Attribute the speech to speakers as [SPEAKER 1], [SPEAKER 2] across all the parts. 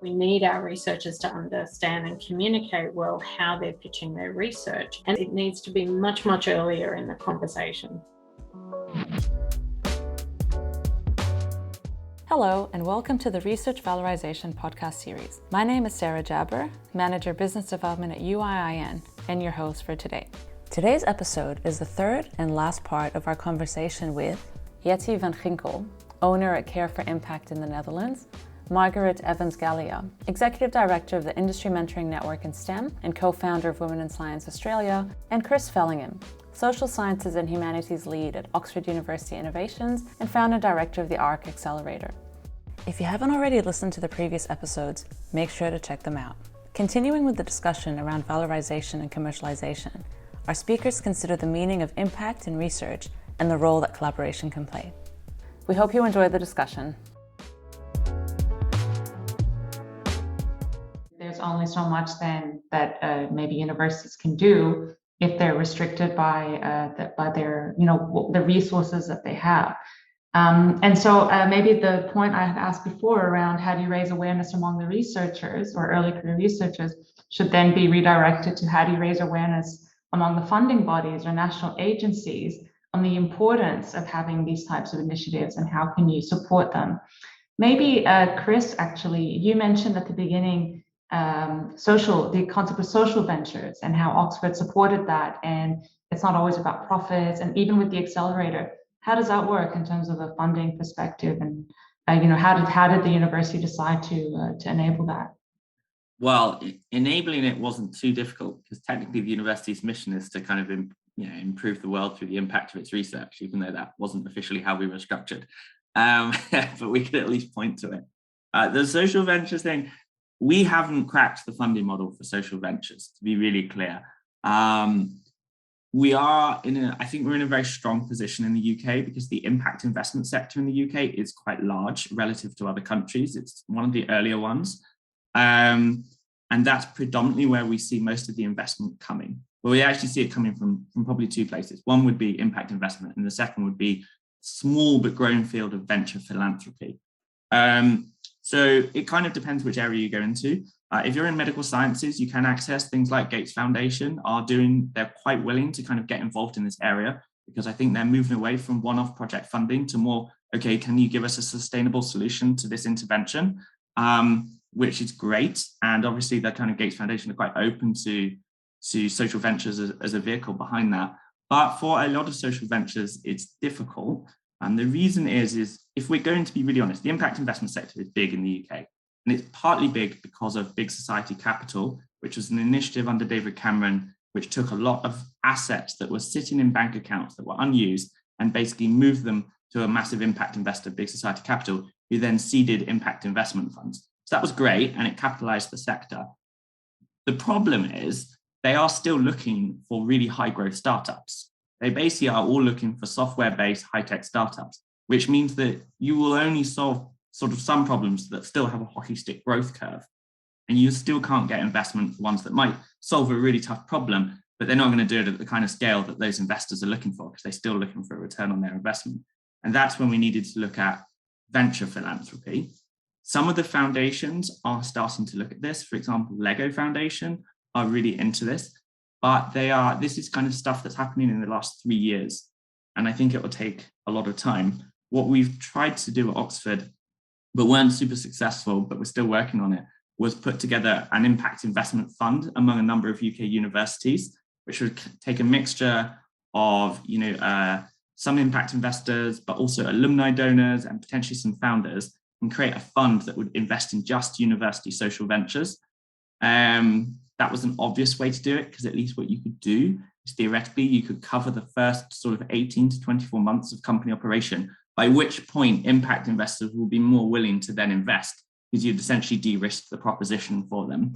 [SPEAKER 1] We need our researchers to understand and communicate well how they're pitching their research, and it needs to be much, much earlier in the conversation.
[SPEAKER 2] Hello and welcome to the Research Valorisation podcast series. My name is Sarah Jabber, Manager Business Development at UIIN, and your host for today. Today's episode is the third and last part of our conversation with Jetty van Ginkel, owner at Care for Impact in the Netherlands, Marguerite Evans-Galea, Executive Director of the Industry Mentoring Network in STEM and co-founder of Women in Science Australia, and Chris Fellingham, Social Sciences and Humanities Lead at Oxford University Innovations and Founder Director of the ARC Accelerator. If you haven't already listened to the previous episodes, make sure to check them out. Continuing with the discussion around valorization and commercialization, our speakers consider the meaning of impact in research and the role that collaboration can play. We hope you enjoy the discussion.
[SPEAKER 3] There's only so much then that maybe universities can do if they're restricted by their, the resources that they have. And so maybe the point I had asked before around how do you raise awareness among the researchers or early career researchers should then be redirected to how do you raise awareness among the funding bodies or national agencies on the importance of having these types of initiatives and how can you support them. Maybe Chris, actually, you mentioned at the beginning the concept of social ventures and how Oxford supported that, and it's not always about profits. And even with the accelerator, how does that work in terms of a funding perspective? And how did the university decide to enable that?
[SPEAKER 4] Well, enabling it wasn't too difficult because technically the university's mission is to kind of improve the world through the impact of its research, even though that wasn't officially how we were structured. But we could at least point to it. The social ventures thing, we haven't cracked the funding model for social ventures, to be really clear. I think we're in a very strong position in the UK because the impact investment sector in the UK is quite large relative to other countries. It's one of the earlier ones. And that's predominantly where we see most of the investment coming. But we actually see it coming from probably two places. One would be impact investment, and the second would be small but growing field of venture philanthropy. So it kind of depends which area you go into. If you're in medical sciences, you can access things like Gates Foundation they're quite willing to kind of get involved in this area because I think they're moving away from one-off project funding to more, okay, can you give us a sustainable solution to this intervention? Which is great. And obviously the kind of Gates Foundation are quite open to social ventures as a vehicle behind that. But for a lot of social ventures, it's difficult. And the reason is if we're going to be really honest, the impact investment sector is big in the UK. And it's partly big because of Big Society Capital, which was an initiative under David Cameron, which took a lot of assets that were sitting in bank accounts that were unused and basically moved them to a massive impact investor, Big Society Capital, who then seeded impact investment funds. So that was great, and it capitalized the sector. The problem is they are still looking for really high growth startups. They basically are all looking for software-based high-tech startups, which means that you will only solve sort of some problems that still have a hockey stick growth curve. And you still can't get investment for ones that might solve a really tough problem, but they're not going to do it at the kind of scale that those investors are looking for because they're still looking for a return on their investment. And that's when we needed to look at venture philanthropy. Some of the foundations are starting to look at this. For example, Lego Foundation are really into this, but this is kind of stuff that's happening in the last 3 years. And I think it will take a lot of time. What we've tried to do at Oxford, but weren't super successful, but we're still working on it, was put together an impact investment fund among a number of UK universities, which would take a mixture of, some impact investors, but also alumni donors and potentially some founders, and create a fund that would invest in just university social ventures. That was an obvious way to do it because at least what you could do is theoretically you could cover the first sort of 18 to 24 months of company operation, by which point impact investors will be more willing to then invest because you'd essentially de-risk the proposition for them.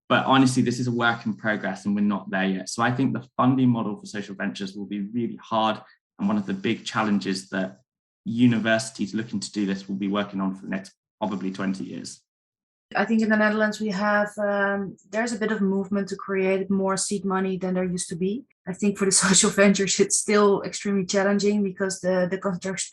[SPEAKER 4] But honestly, this is a work in progress and we're not there yet. So I think the funding model for social ventures will be really hard, and one of the big challenges that universities looking to do this will be working on for the next probably 20 years.
[SPEAKER 5] I think in the Netherlands we have, there's a bit of movement to create more seed money than there used to be. I think for the social ventures, it's still extremely challenging because the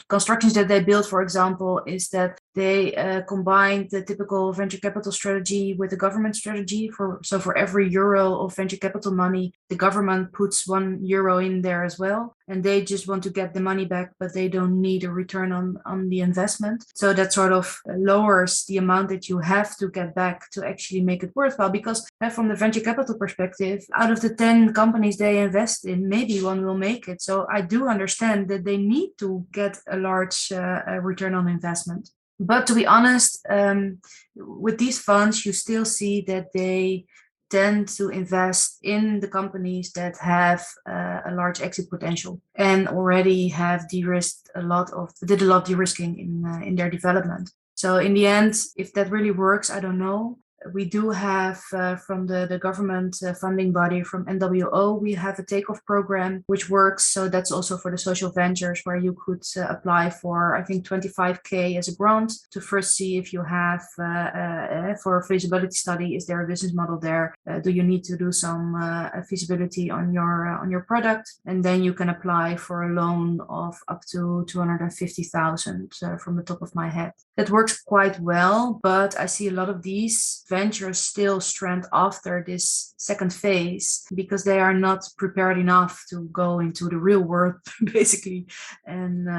[SPEAKER 5] constructions that they build, for example, is that they combine the typical venture capital strategy with the government strategy. So for every euro of venture capital money, the government puts €1 in there as well. And they just want to get the money back, but they don't need a return on the investment. So that sort of lowers the amount that you have to get back to actually make it worthwhile. Because from the venture capital perspective, out of the 10 companies they invest in, maybe one will make it. So I do understand that they need to get a large return on investment. But to be honest, with these funds, you still see that they tend to invest in the companies that have a large exit potential and already have did a lot of de-risking in their development. So in the end, if that really works, I don't know. We do have from the government funding body from NWO, we have a takeoff program which works. So that's also for the social ventures where you could apply for, I think, 25K as a grant to first see if you have for a feasibility study, is there a business model there? Do you need to do some feasibility on your product? And then you can apply for a loan of up to 250,000 from the top of my head. That works quite well, but I see a lot of these ventures still strand after this second phase because they are not prepared enough to go into the real world, basically, and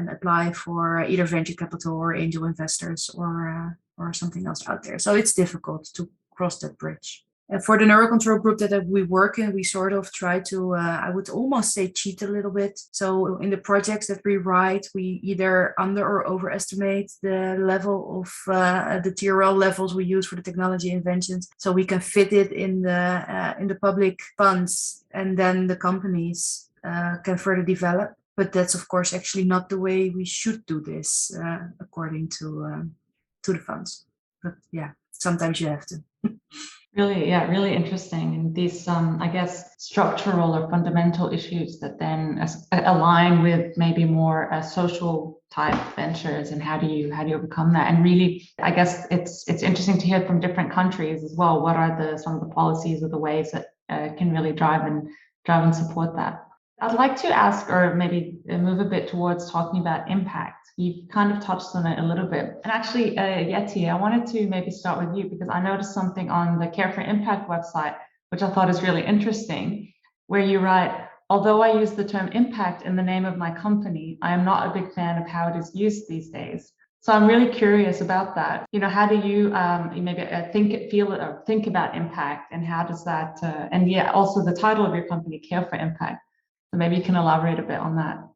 [SPEAKER 5] apply for either venture capital or angel investors or something else out there. So it's difficult to cross that bridge. And for the neurocontrol group that we work in, we sort of try to, I would almost say, cheat a little bit. So in the projects that we write, we either under or overestimate the level of the TRL levels we use for the technology inventions, so we can fit it in the public funds, and then the companies can further develop. But that's of course actually not the way we should do this, according to the funds. But yeah, sometimes you have to.
[SPEAKER 3] Really interesting. And these, I guess, structural or fundamental issues that then align with maybe more social type ventures, and how do you overcome that? And really, I guess it's interesting to hear from different countries as well. What are some of the policies or the ways that can really drive and support that? I'd like to ask, or maybe move a bit towards talking about impact. You've kind of touched on it a little bit. And actually, Jetty, I wanted to maybe start with you because I noticed something on the Care for Impact website, which I thought is really interesting, where you write, although I use the term impact in the name of my company, I am not a big fan of how it is used these days. So I'm really curious about that. You know, how do you maybe think about impact, and how does that, and yeah, also the title of your company, Care for Impact. So maybe you can elaborate a bit on that.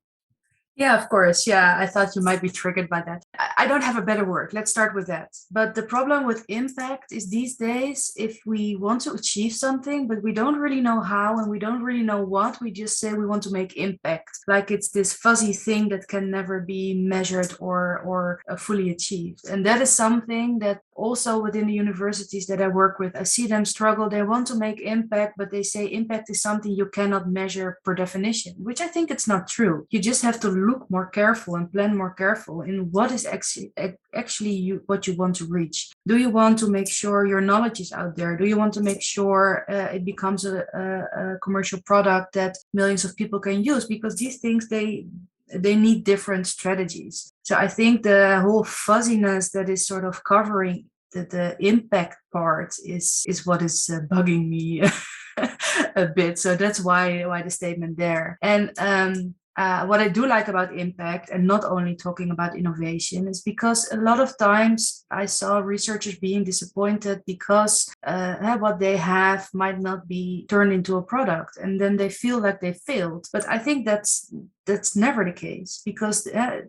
[SPEAKER 5] Yeah, of course. Yeah, I thought you might be triggered by that. I don't have a better word. Let's start with that. But the problem with impact is these days, if we want to achieve something, but we don't really know how and we don't really know what, we just say we want to make impact. Like it's this fuzzy thing that can never be measured or fully achieved. And that is something that also within the universities that I work with, I see them struggle. They want to make impact, but they say impact is something you cannot measure per definition, which I think it's not true. You just have to look more careful and plan more careful in what is actually what you want to reach. Do you want to make sure your knowledge is out there? Do you want to make sure it becomes a commercial product that millions of people can use? Because these things, they need different strategies. So I think the whole fuzziness that is sort of covering the impact part is what is bugging me a bit. So that's why the statement there. And what I do like about impact, and not only talking about innovation, is because a lot of times I saw researchers being disappointed because what they have might not be turned into a product, and then they feel like they failed. But I think that's never the case, because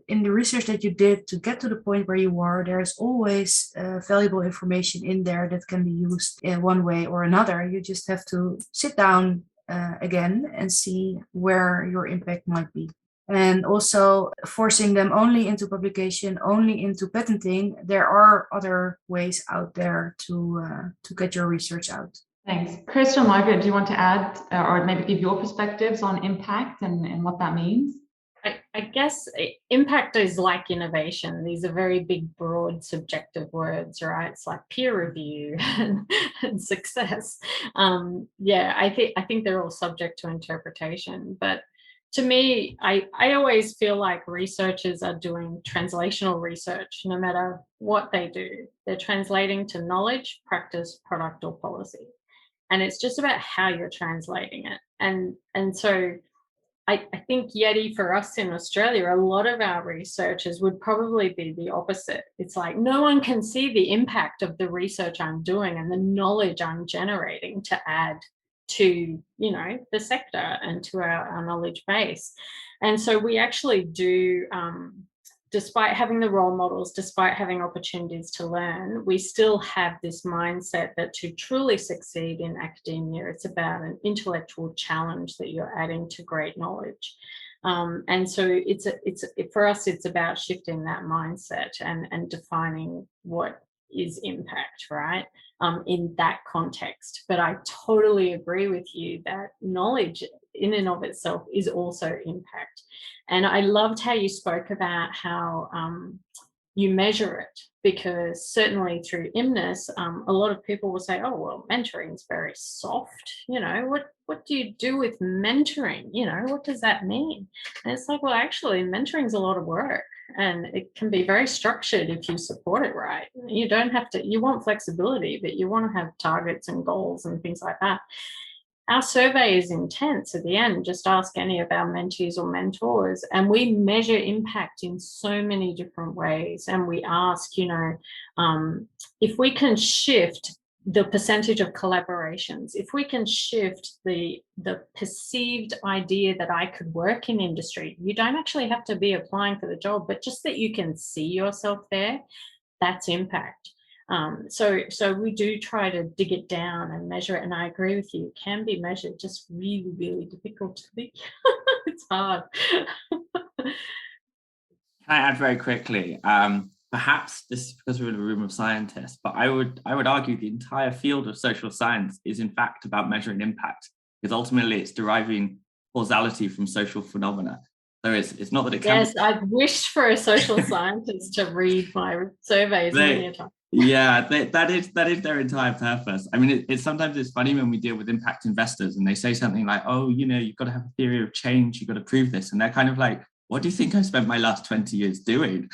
[SPEAKER 5] in the research that you did to get to the point where you are, there is always valuable information in there that can be used in one way or another. You just have to sit down again and see where your impact might be. And also forcing them only into publication, only into patenting, there are other ways out there to get your research out.
[SPEAKER 3] Thanks. Chris or Margaret, do you want to add or maybe give your perspectives on impact and what that means?
[SPEAKER 1] I guess impact is like innovation. These are very big, broad, subjective words, right? It's like peer review and success. I think they're all subject to interpretation. But to me, I always feel like researchers are doing translational research, no matter what they do. They're translating to knowledge, practice, product, or policy. And it's just about how you're translating it. And so I think Yeti for us in Australia, a lot of our researchers would probably be the opposite. It's like no one can see the impact of the research I'm doing and the knowledge I'm generating to add to, the sector and to our knowledge base. And so we actually do, despite having the role models, despite having opportunities to learn, we still have this mindset that to truly succeed in academia, it's about an intellectual challenge that you're adding to great knowledge. And so for us, it's about shifting that mindset and defining what is impact, right? In that context. But I totally agree with you that knowledge in and of itself is also impact. And I loved how you spoke about how you measure it, because certainly through IMNIS, a lot of people will say, oh, well, mentoring is very soft. What do you do with mentoring? What does that mean? And it's like, well, actually, mentoring is a lot of work. And it can be very structured if you support it right. You don't have to, you want flexibility, but you want to have targets and goals and things like that. Our survey is intense at the end. Just ask any of our mentees or mentors, and we measure impact in so many different ways. And we ask, if we can shift the percentage of collaborations, if we can shift the perceived idea that I could work in industry, you don't actually have to be applying for the job, but just that you can see yourself there, that's impact. So we do try to dig it down and measure it. And I agree with you, it can be measured, just really, really difficult to be. It's hard.
[SPEAKER 4] Can I add very quickly? Perhaps this is because we're in a room of scientists, but I would argue the entire field of social science is in fact about measuring impact, because ultimately it's deriving causality from social phenomena. So it's not that it can.
[SPEAKER 1] Yes, I've wished for a social scientist to read my surveys many a time.
[SPEAKER 4] Yeah, that is their entire purpose. I mean, it's sometimes it's funny when we deal with impact investors and they say something like, oh, you've got to have a theory of change, you've got to prove this. And they're kind of like, what do you think I spent my last 20 years doing?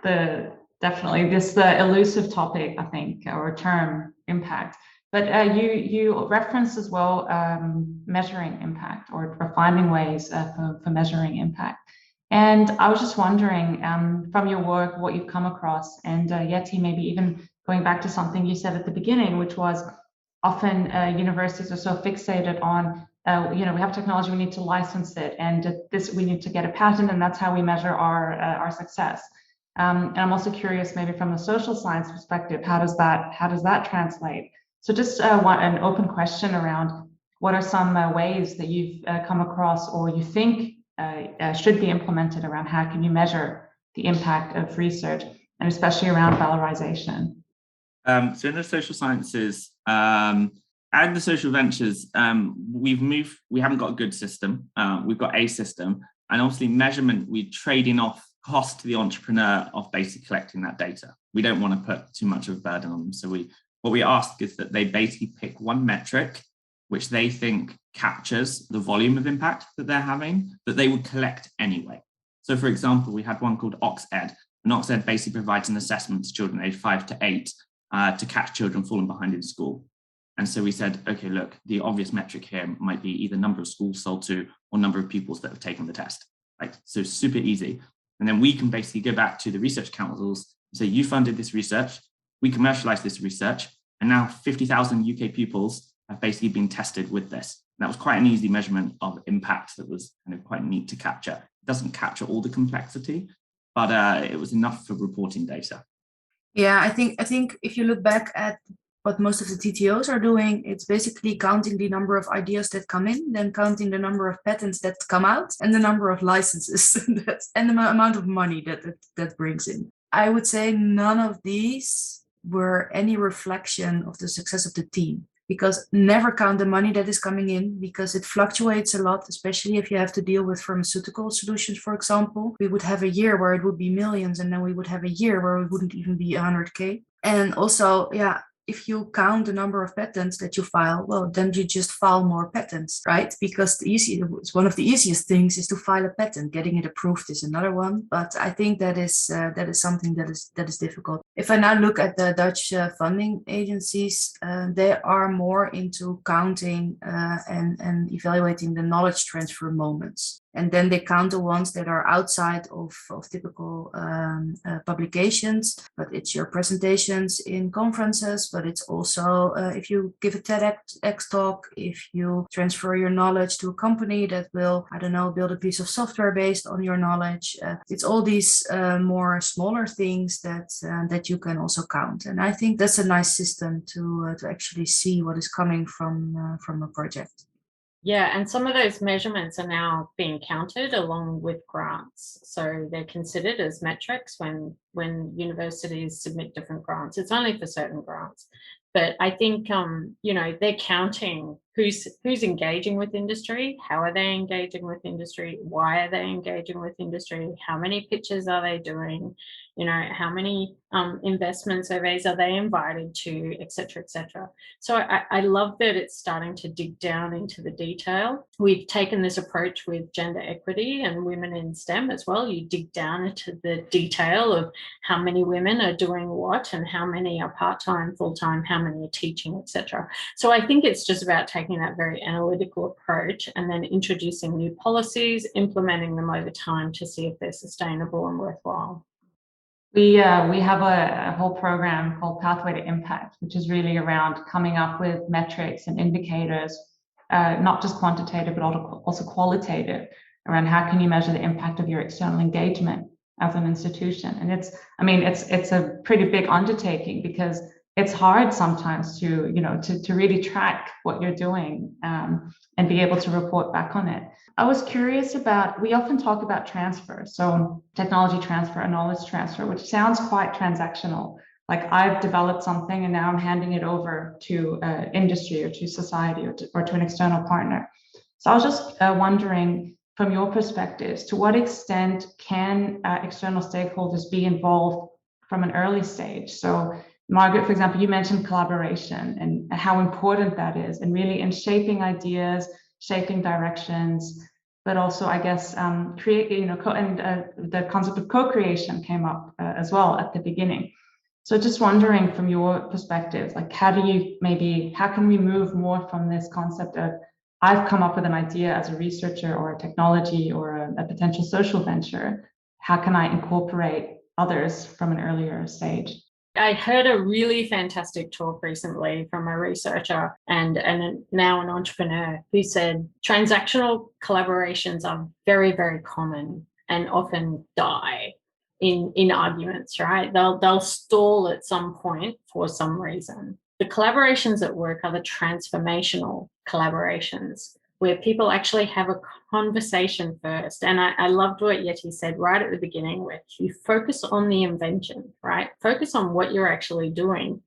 [SPEAKER 3] Definitely this the elusive topic, I think, or term impact. But you referenced as well measuring impact or finding ways for measuring impact. And I was just wondering, from your work, what you've come across, and Yeti, maybe even going back to something you said at the beginning, which was often universities are so fixated on, we have technology, we need to license it, and we need to get a patent, and that's how we measure our success. And I'm also curious, maybe from the social science perspective, how does that translate? So just want an open question around what are some ways that you've come across or you think should be implemented around how can you measure the impact of research, and especially around valorization?
[SPEAKER 4] So in the social sciences and the social ventures, we haven't got a good system. We've got a system, and obviously measurement, we're trading off cost to the entrepreneur of basically collecting that data. We don't want to put too much of a burden on them. So what we ask is that they basically pick one metric which they think captures the volume of impact that they're having, that they would collect anyway. So for example, we had one called OxEd, and OxEd basically provides an assessment to children aged 5 to 8 to catch children falling behind in school. And so we said, okay, look, the obvious metric here might be either number of schools sold to or number of pupils that have taken the test. Right? So super easy. And then we can basically go back to the research councils and say, you funded this research, we commercialized this research, and now 50,000 UK pupils have basically been tested with this. And that was quite an easy measurement of impact that was kind of quite neat to capture. It doesn't capture all the complexity, but it was enough for reporting data.
[SPEAKER 5] Yeah, I think if you look back at what most of the TTOs are doing, it's basically counting the number of ideas that come in, then counting the number of patents that come out, and the number of licenses and the amount of money that brings in. I would say none of these were any reflection of the success of the team, because never count the money that is coming in, because it fluctuates a lot, especially if you have to deal with pharmaceutical solutions, for example. We would have a year where it would be millions, and then we would have a year where it wouldn't even be 100K. And also, if you count the number of patents that you file, well, then you just file more patents, right? Because one of the easiest things is to file a patent. Getting it approved is another one, but I think that is something that is difficult. If I now look at the Dutch funding agencies, they are more into counting and evaluating the knowledge transfer moments. And then they count the ones that are outside of typical publications, but it's your presentations in conferences, but it's also if you give a TEDx talk, if you transfer your knowledge to a company that will, I don't know, build a piece of software based on your knowledge. It's all these more smaller things that you can also count. And I think that's a nice system to actually see what is coming from a project.
[SPEAKER 1] Yeah, and some of those measurements are now being counted along with grants. So they're considered as metrics when universities submit different grants. It's only for certain grants. But I think, they're counting who's engaging with industry, how are they engaging with industry, why are they engaging with industry, how many pitches are they doing, how many investment surveys are they invited to, et cetera, et cetera. So I love that it's starting to dig down into the detail. We've taken this approach with gender equity and women in STEM as well. You dig down into the detail of how many women are doing what and how many are part-time, full-time, how many are teaching, et cetera. So I think it's just about taking that very analytical approach and then introducing new policies, implementing them over time to see if they're sustainable and worthwhile.
[SPEAKER 3] We have a whole program called Pathway to Impact, which is really around coming up with metrics and indicators, not just quantitative, but also qualitative, around how can you measure the impact of your external engagement as an institution. And it's a pretty big undertaking, because it's hard sometimes to really track what you're doing and be able to report back on it. I was curious about, we often talk about transfer, so technology transfer and knowledge transfer, which sounds quite transactional. Like I've developed something and now I'm handing it over to industry or to society or to an external partner. So I was just wondering, from your perspectives, to what extent can external stakeholders be involved from an early stage? So Margaret, for example, you mentioned collaboration and how important that is, and really in shaping ideas, shaping directions, but also, I guess, the concept of co-creation came up as well at the beginning. So just wondering, from your perspective, like how can we move more from this concept of I've come up with an idea as a researcher or a technology or a potential social venture, how can I incorporate others from an earlier stage?
[SPEAKER 1] I heard a really fantastic talk recently from a researcher and now an entrepreneur who said transactional collaborations are very, very common and often die in arguments, right? They'll stall at some point for some reason. The collaborations at work are the transformational collaborations, where people actually have a conversation first. And I loved what Yeti said right at the beginning, where you focus on the invention, right? Focus on what you're actually doing.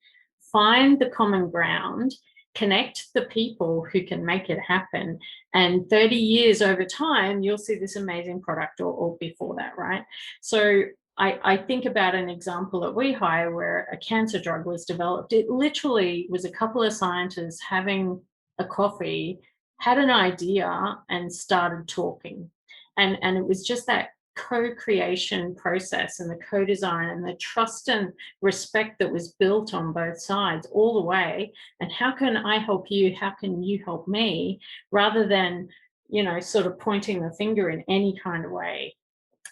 [SPEAKER 1] Find the common ground, connect the people who can make it happen. And 30 years over time, you'll see this amazing product or before that, right? So I think about an example at WeHire where a cancer drug was developed. It literally was a couple of scientists having a coffee, had an idea and started talking. And it was just that co-creation process and the co-design and the trust and respect that was built on both sides all the way. And how can I help you? How can you help me? Rather than, sort of pointing the finger in any kind of way.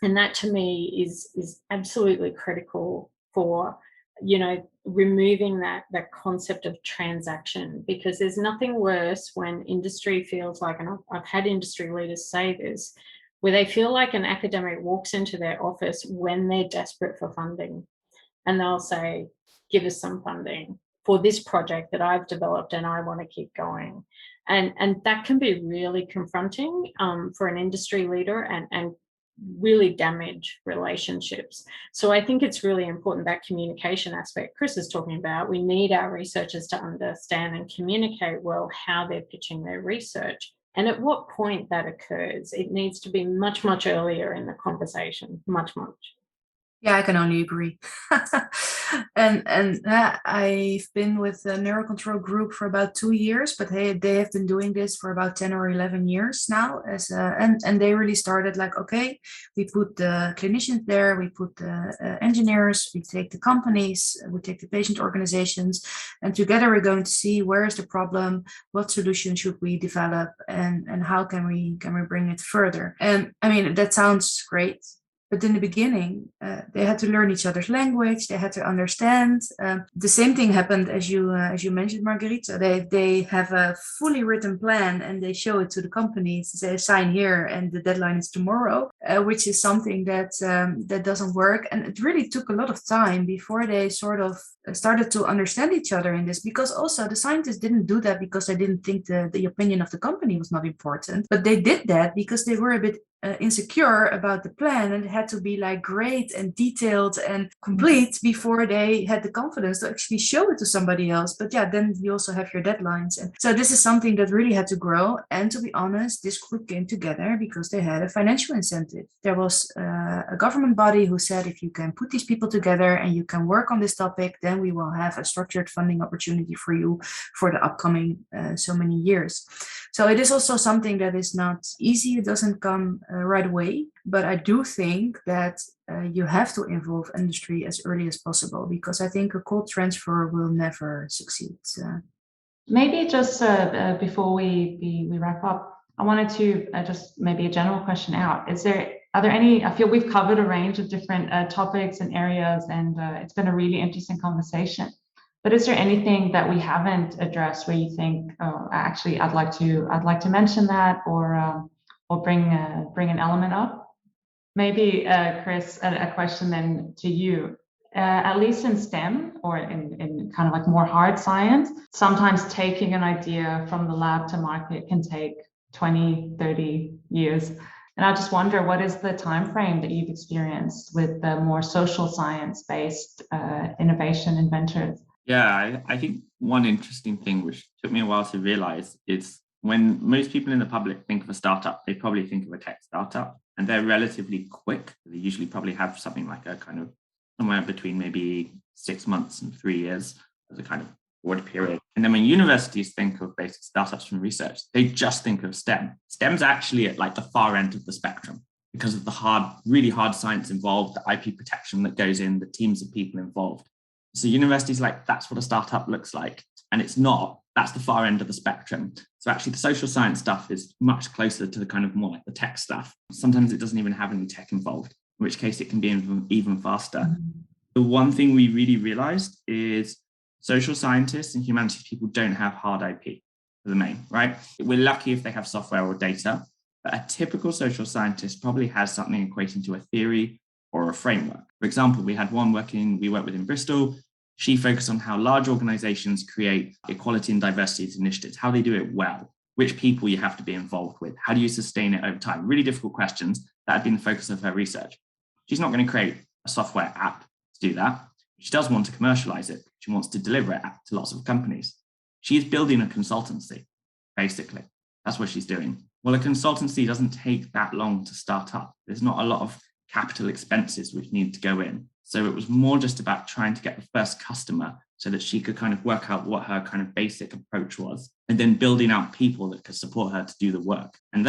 [SPEAKER 1] And that to me is absolutely critical for, removing that concept of transaction, because there's nothing worse when industry feels like, and I've had industry leaders say this, where they feel like an academic walks into their office when they're desperate for funding and they'll say, give us some funding for this project that I've developed and I want to keep going. And that can be really confronting for an industry leader and really damage relationships. So I think it's really important, that communication aspect Chris is talking about. We need our researchers to understand and communicate well how they're pitching their research and at what point that occurs. It needs to be much, much earlier in the conversation, much, much.
[SPEAKER 5] Yeah, I can only agree. and I've been with the Neurocontrol group for about 2 years, but they have been doing this for about 10 or 11 years now. And they really started like, okay, we put the clinicians there, we put the engineers, we take the companies, we take the patient organizations, and together we're going to see where is the problem, what solution should we develop, and how can we bring it further. And I mean, that sounds great. But in the beginning, they had to learn each other's language. They had to understand. The same thing happened as you mentioned, Marguerite. So they have a fully written plan and they show it to the companies. They sign here, and the deadline is tomorrow, which is something that doesn't work. And it really took a lot of time before they sort of started to understand each other in this. Because also the scientists didn't do that because they didn't think the opinion of the company was not important, but they did that because they were a bit insecure about the plan, and it had to be like great and detailed and complete before they had the confidence to actually show it to somebody else. But yeah, then you also have your deadlines. And so this is something that really had to grow. And to be honest, this group came together because they had a financial incentive. There was a government body who said, if you can put these people together and you can work on this topic, then we will have a structured funding opportunity for you for the upcoming so many years. So it is also something that is not easy. It doesn't come right away, but I do think that you have to involve industry as early as possible, because I think a cold transfer will never succeed.
[SPEAKER 3] Maybe just before we wrap up, I wanted to just maybe a general question out. Are there any, I feel we've covered a range of different topics and areas, and it's been a really interesting conversation. But is there anything that we haven't addressed where you think, oh, actually, I'd like to mention that, or bring an element up? Maybe, Chris, a question then to you. At least in STEM, or in kind of like more hard science, sometimes taking an idea from the lab to market can take 20, 30 years. And I just wonder, what is the time frame that you've experienced with the more social science-based innovation and ventures?
[SPEAKER 4] Yeah, I think one interesting thing which took me a while to realize is when most people in the public think of a startup, they probably think of a tech startup, and they're relatively quick. They usually probably have something like a kind of somewhere between maybe 6 months and 3 years as a kind of broad period. And then when universities think of basic startups from research, they just think of STEM. STEM's actually at like the far end of the spectrum because of the really hard science involved, the IP protection that goes in, the teams of people involved. So universities like, that's what a startup looks like. And it's not, that's the far end of the spectrum. So actually the social science stuff is much closer to the kind of more like the tech stuff. Sometimes it doesn't even have any tech involved, in which case it can be even faster. Mm-hmm. The one thing we really realized is social scientists and humanities people don't have hard IP for the main, right? We're lucky if they have software or data, but a typical social scientist probably has something equating to a theory or a framework. For example, we had one we worked with in Bristol. She focused on how large organizations create equality and diversity initiatives, how they do it well, which people you have to be involved with, how do you sustain it over time? Really difficult questions that had been the focus of her research. She's not going to create a software app to do that. She does want to commercialize it. She wants to deliver it to lots of companies. She's building a consultancy, basically. That's what she's doing. Well, a consultancy doesn't take that long to start up. There's not a lot of capital expenses which need to go in. So it was more just about trying to get the first customer so that she could kind of work out what her kind of basic approach was, and then building out people that could support her to do the work. And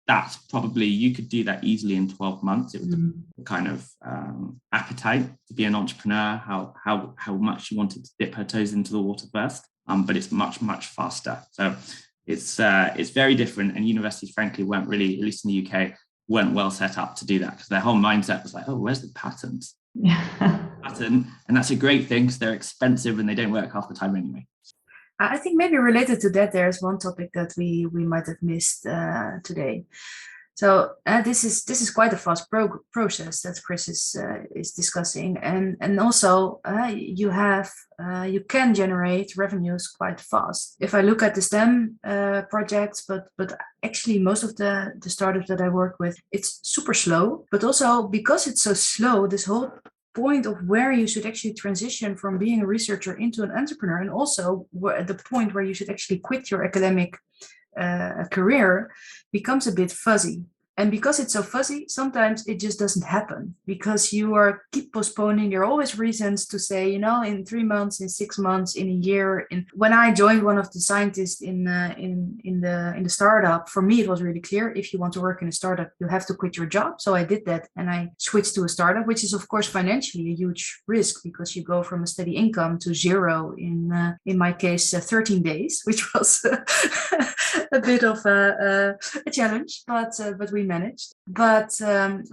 [SPEAKER 4] that's probably, you could do that easily in 12 months. It was the kind of appetite to be an entrepreneur, how much she wanted to dip her toes into the water first. But it's much, much faster. So it's very different. And universities, frankly, weren't really, at least in the UK, weren't well set up to do that, because their whole mindset was like, oh, where's the patents? Patent, and that's a great thing because they're expensive and they don't work half the time anyway.
[SPEAKER 5] I think maybe related to that, there's one topic that we might have missed today. So this is quite a fast process that Chris is discussing, and also you can generate revenues quite fast. If I look at the STEM projects, but actually most of the startups that I work with, it's super slow. But also because it's so slow, this whole point of where you should actually transition from being a researcher into an entrepreneur, and also at the point where you should actually quit your academic career, becomes a bit fuzzy. And because it's so fuzzy, sometimes it just doesn't happen because you keep postponing. There are always reasons to say, in 3 months, in 6 months, in a year. When I joined one of the scientists in the startup, for me it was really clear: if you want to work in a startup, you have to quit your job. So I did that, and I switched to a startup, which is of course financially a huge risk because you go from a steady income to zero in my case 13 days, which was a bit of a challenge, but we managed. But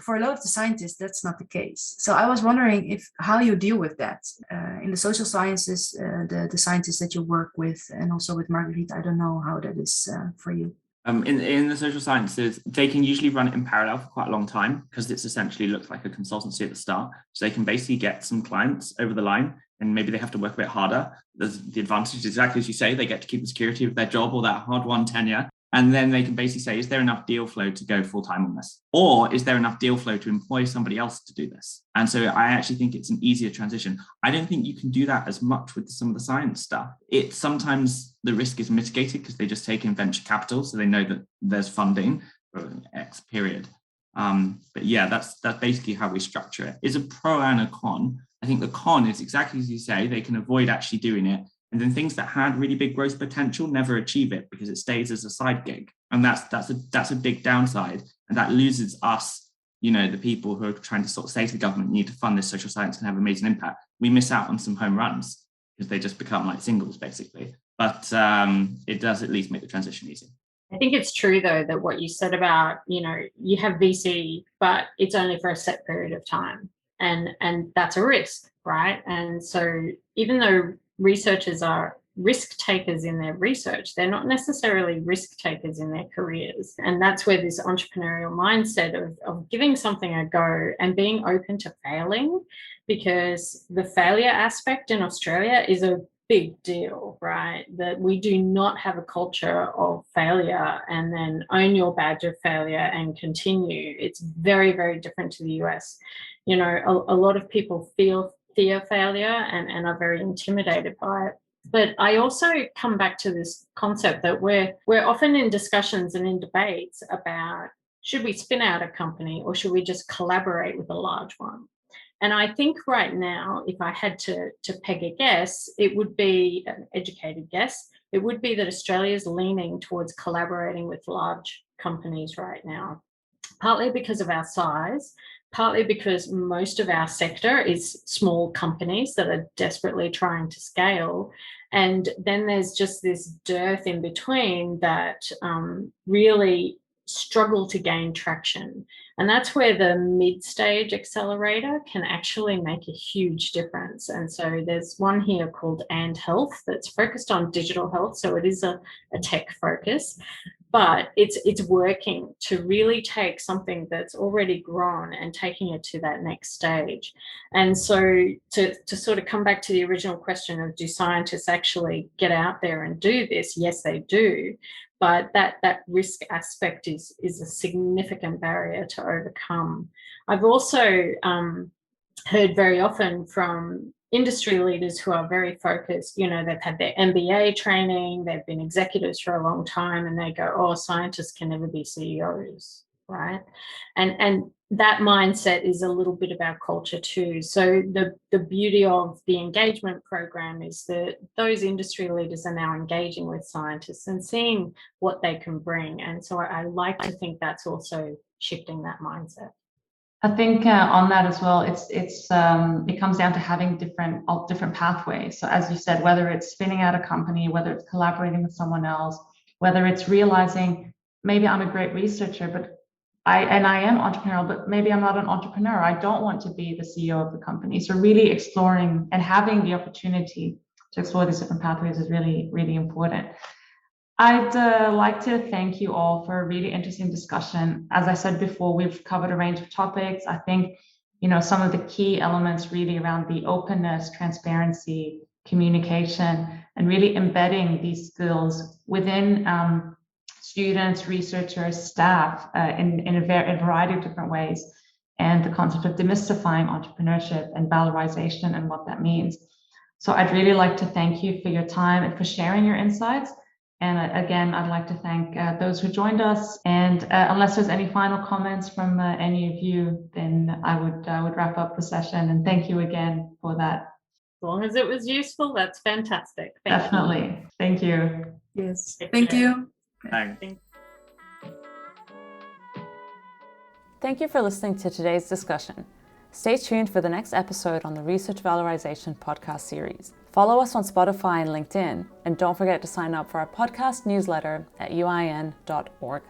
[SPEAKER 5] for a lot of the scientists, that's not the case. So I was wondering how you deal with that in the social sciences, the scientists that you work with, and also with Marguerite. I don't know how that is for you.
[SPEAKER 4] In the social sciences, they can usually run it in parallel for quite a long time because it's essentially looks like a consultancy at the start. So they can basically get some clients over the line, and maybe they have to work a bit harder. There's the advantage, exactly as you say, they get to keep the security of their job or that hard-won tenure. And then they can basically say, is there enough deal flow to go full-time on this? Or is there enough deal flow to employ somebody else to do this? And so I actually think it's an easier transition. I don't think you can do that as much with some of the science stuff. Sometimes the risk is mitigated because they just take in venture capital, so they know that there's funding for X period. But yeah, that's basically how we structure it. It's a pro and a con. I think the con is exactly as you say, they can avoid actually doing it. And then things that had really big growth potential never achieve it because it stays as a side gig. And that's a big downside. And that loses us, the people who are trying to sort of say to the government, you need to fund this social science and have amazing impact. We miss out on some home runs because they just become like singles basically. But it does at least make the transition easy.
[SPEAKER 1] I think it's true though that what you said about, you have VC, but it's only for a set period of time. And that's a risk, right? And so even though researchers are risk takers in their research, they're not necessarily risk takers in their careers. And that's where this entrepreneurial mindset of giving something a go and being open to failing, because the failure aspect in Australia is a big deal, right? That we do not have a culture of failure and then own your badge of failure and continue. It's very, very different to the US. A lot of people fear failure and are very intimidated by it. But I also come back to this concept that we're often in discussions and in debates about, should we spin out a company or should we just collaborate with a large one? And I think right now, if I had to peg a guess, it would be an educated guess. It would be that Australia is leaning towards collaborating with large companies right now, partly because of our size, partly because most of our sector is small companies that are desperately trying to scale. And then there's just this dearth in between that really struggle to gain traction. And that's where the mid-stage accelerator can actually make a huge difference. And so there's one here called And Health that's focused on digital health. So it is a tech focus, but it's working to really take something that's already grown and taking it to that next stage. And so to sort of come back to the original question of, do scientists actually get out there and do this? Yes, they do. But that risk aspect is a significant barrier to overcome. I've also heard very often from industry leaders who are very focused, they've had their MBA training, they've been executives for a long time, and they go, oh, scientists can never be CEOs, right? And that mindset is a little bit of our culture too. So the beauty of the engagement program is that those industry leaders are now engaging with scientists and seeing what they can bring. And so I like to think that's also shifting that mindset.
[SPEAKER 3] I think on that as well, it comes down to having different pathways. So as you said, whether it's spinning out a company, whether it's collaborating with someone else, whether it's realizing maybe I'm a great researcher, but I am entrepreneurial, but maybe I'm not an entrepreneur. I don't want to be the CEO of the company. So really exploring and having the opportunity to explore these different pathways is really, really important. I'd like to thank you all for a really interesting discussion. As I said before, we've covered a range of topics. I think, some of the key elements really around the openness, transparency, communication, and really embedding these skills within students, researchers, staff in a variety of different ways. And the concept of demystifying entrepreneurship and valorization and what that means. So I'd really like to thank you for your time and for sharing your insights. And again, I'd like to thank those who joined us. And unless there's any final comments from any of you, then I would wrap up the session. And thank you again for that.
[SPEAKER 1] As long as it was useful, that's fantastic.
[SPEAKER 3] Definitely. Thank you.
[SPEAKER 5] Yes.
[SPEAKER 1] Take
[SPEAKER 5] Thank
[SPEAKER 1] care.
[SPEAKER 5] you.
[SPEAKER 4] Thanks.
[SPEAKER 2] Thank you for listening to today's discussion. Stay tuned for the next episode on the Research Valorisation podcast series. Follow us on Spotify and LinkedIn, and don't forget to sign up for our podcast newsletter at uin.org.